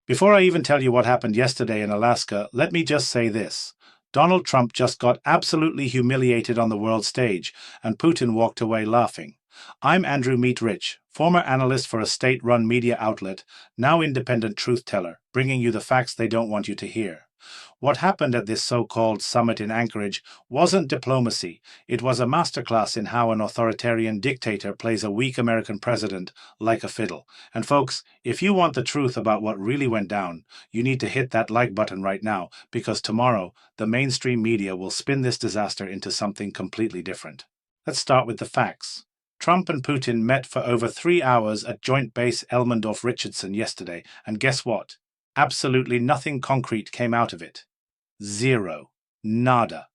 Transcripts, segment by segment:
Before I even tell you what happened yesterday in Alaska, let me just say this. Donald Trump just got absolutely humiliated on the world stage, and Putin walked away laughing. I'm Andrew Meet Rich, former analyst for a state-run media outlet, now independent truth teller, bringing you the facts they don't want you to hear. What happened at this so-called summit in Anchorage wasn't diplomacy. It was a masterclass in how an authoritarian dictator plays a weak American president like a fiddle. And folks, if you want the truth about what really went down, you need to hit that like button right now, because tomorrow, the mainstream media will spin this disaster into something completely different. Let's start with the facts. Trump and Putin met for over 3 hours at Joint Base Elmendorf-Richardson yesterday, and guess what? Absolutely nothing concrete came out of it. Zero. Nada.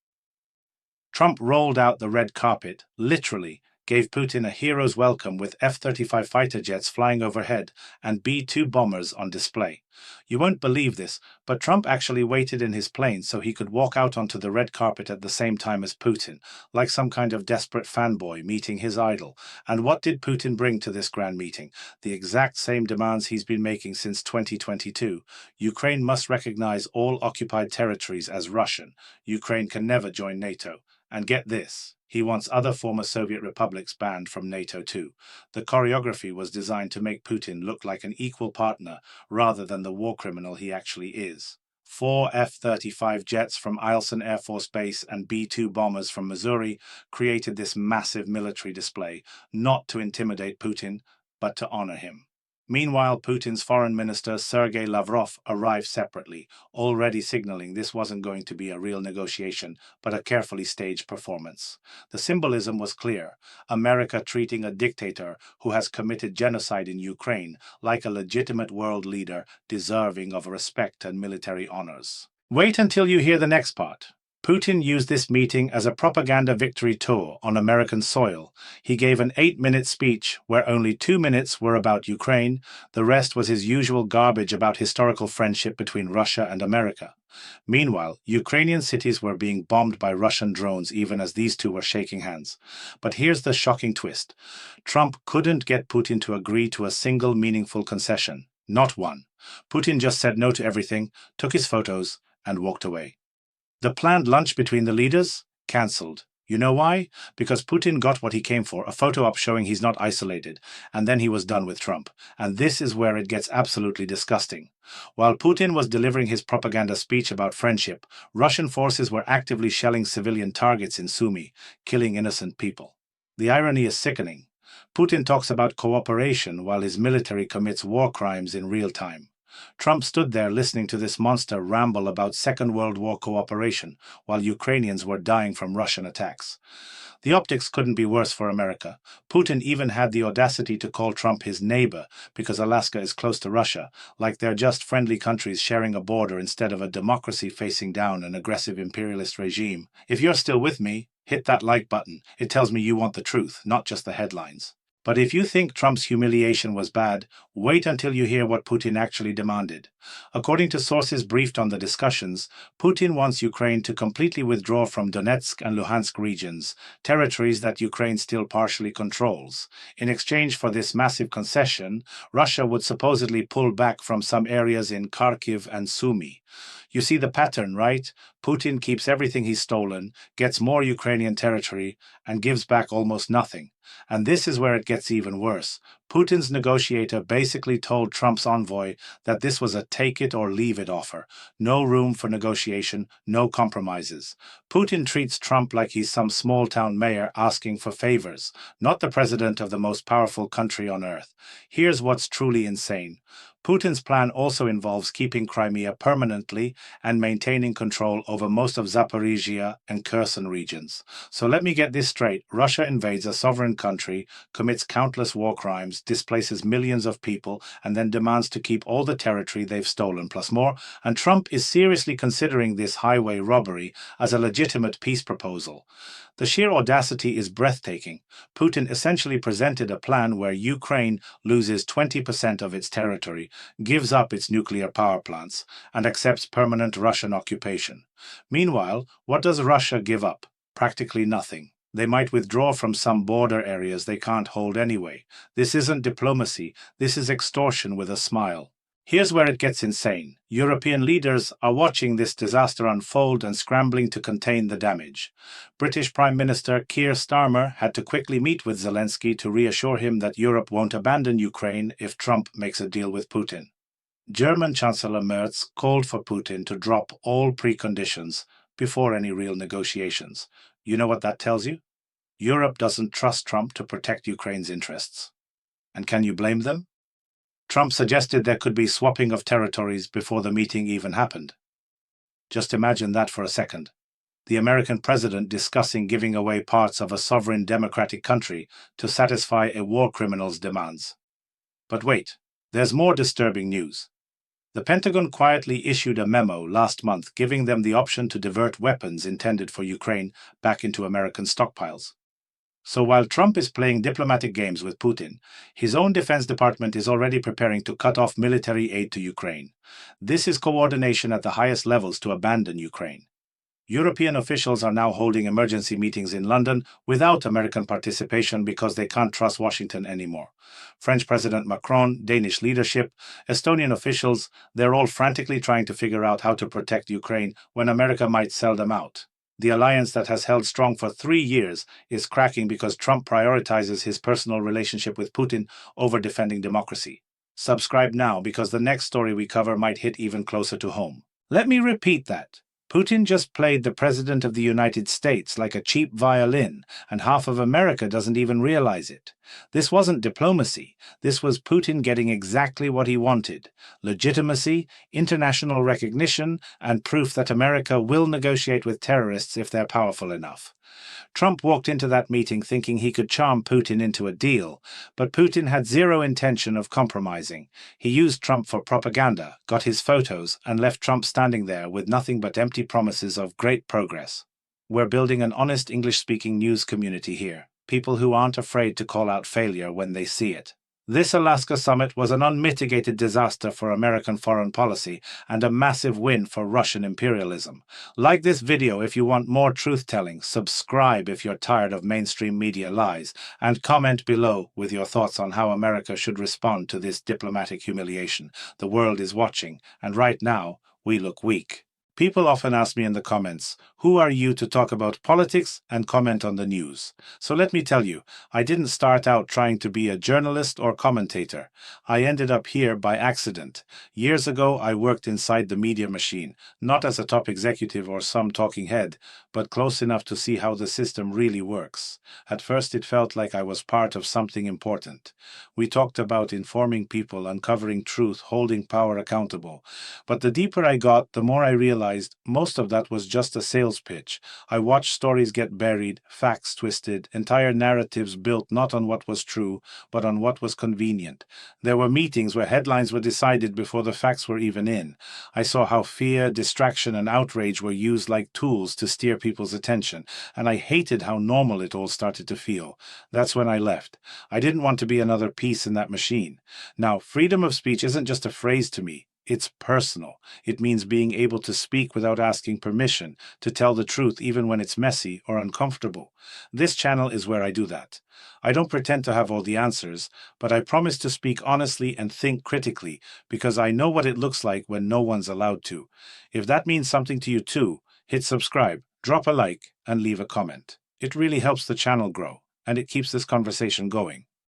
Trump rolled out the red carpet, literally, gave Putin a hero's welcome with F-35 fighter jets flying overhead and B-2 bombers on display. You won't believe this, but Trump actually waited in his plane so he could walk out onto the red carpet at the same time as Putin, like some kind of desperate fanboy meeting his idol. And what did Putin bring to this grand meeting? The exact same demands he's been making since 2022. Ukraine must recognize all occupied territories as Russian. Ukraine can never join NATO. And get this, he wants other former Soviet republics banned from NATO too. The choreography was designed to make Putin look like an equal partner rather than the war criminal he actually is. 4 F-35 jets from Eielson Air Force Base and B-2 bombers from Missouri created this massive military display, not to intimidate Putin, but to honor him. Meanwhile, Putin's foreign minister Sergei Lavrov arrived separately, already signaling this wasn't going to be a real negotiation, but a carefully staged performance. The symbolism was clear: America treating a dictator who has committed genocide in Ukraine like a legitimate world leader deserving of respect and military honors. Wait until you hear the next part. Putin used this meeting as a propaganda victory tour on American soil. He gave an 8-minute speech where only 2 minutes were about Ukraine. The rest was his usual garbage about historical friendship between Russia and America. Meanwhile, Ukrainian cities were being bombed by Russian drones even as these two were shaking hands. But here's the shocking twist. Trump couldn't get Putin to agree to a single meaningful concession. Not one. Putin just said no to everything, took his photos, and walked away. The planned lunch between the leaders? Cancelled. You know why? Because Putin got what he came for, a photo op showing he's not isolated, and then he was done with Trump. And this is where it gets absolutely disgusting. While Putin was delivering his propaganda speech about friendship, Russian forces were actively shelling civilian targets in Sumy, killing innocent people. The irony is sickening. Putin talks about cooperation while his military commits war crimes in real time. Trump stood there listening to this monster ramble about Second World War cooperation while Ukrainians were dying from Russian attacks. The optics couldn't be worse for America. Putin even had the audacity to call Trump his neighbor because Alaska is close to Russia, like they're just friendly countries sharing a border instead of a democracy facing down an aggressive imperialist regime. If you're still with me, hit that like button. It tells me you want the truth, not just the headlines. But if you think Trump's humiliation was bad, wait until you hear what Putin actually demanded. According to sources briefed on the discussions, Putin wants Ukraine to completely withdraw from Donetsk and Luhansk regions, territories that Ukraine still partially controls. In exchange for this massive concession, Russia would supposedly pull back from some areas in Kharkiv and Sumy. You see the pattern, right? Putin keeps everything he's stolen, gets more Ukrainian territory, and gives back almost nothing. And this is where it gets even worse. Putin's negotiator basically told Trump's envoy that this was a take-it-or-leave-it offer. No room for negotiation, no compromises. Putin treats Trump like he's some small-town mayor asking for favors, not the president of the most powerful country on earth. Here's what's truly insane. Putin's plan also involves keeping Crimea permanently and maintaining control over most of Zaporizhia and Kherson regions. So let me get this straight. Russia invades a sovereign country, commits countless war crimes, displaces millions of people, and then demands to keep all the territory they've stolen plus more. And Trump is seriously considering this highway robbery as a legitimate peace proposal. The sheer audacity is breathtaking. Putin essentially presented a plan where Ukraine loses 20% of its territory, gives up its nuclear power plants, and accepts permanent Russian occupation. Meanwhile, what does Russia give up? Practically nothing. They might withdraw from some border areas they can't hold anyway. This isn't diplomacy, this is extortion with a smile. Here's where it gets insane. European leaders are watching this disaster unfold and scrambling to contain the damage. British Prime Minister Keir Starmer had to quickly meet with Zelensky to reassure him that Europe won't abandon Ukraine if Trump makes a deal with Putin. German Chancellor Merz called for Putin to drop all preconditions before any real negotiations. You know what that tells you? Europe doesn't trust Trump to protect Ukraine's interests. And can you blame them? Trump suggested there could be swapping of territories before the meeting even happened. Just imagine that for a second. The American president discussing giving away parts of a sovereign democratic country to satisfy a war criminal's demands. But wait, there's more disturbing news. The Pentagon quietly issued a memo last month giving them the option to divert weapons intended for Ukraine back into American stockpiles. So while Trump is playing diplomatic games with Putin, his own Defense Department is already preparing to cut off military aid to Ukraine. This is coordination at the highest levels to abandon Ukraine. European officials are now holding emergency meetings in London without American participation because they can't trust Washington anymore. French President Macron, Danish leadership, Estonian officials, they're all frantically trying to figure out how to protect Ukraine when America might sell them out. The alliance that has held strong for 3 years is cracking because Trump prioritizes his personal relationship with Putin over defending democracy. Subscribe now because the next story we cover might hit even closer to home. Let me repeat that. Putin just played the President of the United States like a cheap violin, and half of America doesn't even realize it. This wasn't diplomacy. This was Putin getting exactly what he wanted: legitimacy, international recognition, and proof that America will negotiate with terrorists if they're powerful enough. Trump walked into that meeting thinking he could charm Putin into a deal, but Putin had zero intention of compromising. He used Trump for propaganda, got his photos, and left Trump standing there with nothing but empty promises of great progress. We're building an honest English-speaking news community here, people who aren't afraid to call out failure when they see it. This Alaska summit was an unmitigated disaster for American foreign policy and a massive win for Russian imperialism. Like this video if you want more truth-telling, subscribe if you're tired of mainstream media lies, and comment below with your thoughts on how America should respond to this diplomatic humiliation. The world is watching, and right now, we look weak. People often ask me in the comments, who are you to talk about politics and comment on the news? So let me tell you, I didn't start out trying to be a journalist or commentator. I ended up here by accident. Years ago, I worked inside the media machine, not as a top executive or some talking head, but close enough to see how the system really works. At first, it felt like I was part of something important. We talked about informing people, uncovering truth, holding power accountable. But the deeper I got, the more I realized most of that was just a sales pitch. I watched stories get buried, facts twisted, entire narratives built not on what was true, but on what was convenient. There were meetings where headlines were decided before the facts were even in. I saw how fear, distraction, and outrage were used like tools to steer people's attention, and I hated how normal it all started to feel. That's when I left. I didn't want to be another piece in that machine. Now, freedom of speech isn't just a phrase to me. It's personal. It means being able to speak without asking permission, to tell the truth even when it's messy or uncomfortable. This channel is where I do that. I don't pretend to have all the answers, but I promise to speak honestly and think critically, because I know what it looks like when no one's allowed to. If that means something to you too, hit subscribe, drop a like, and leave a comment. It really helps the channel grow, and it keeps this conversation going.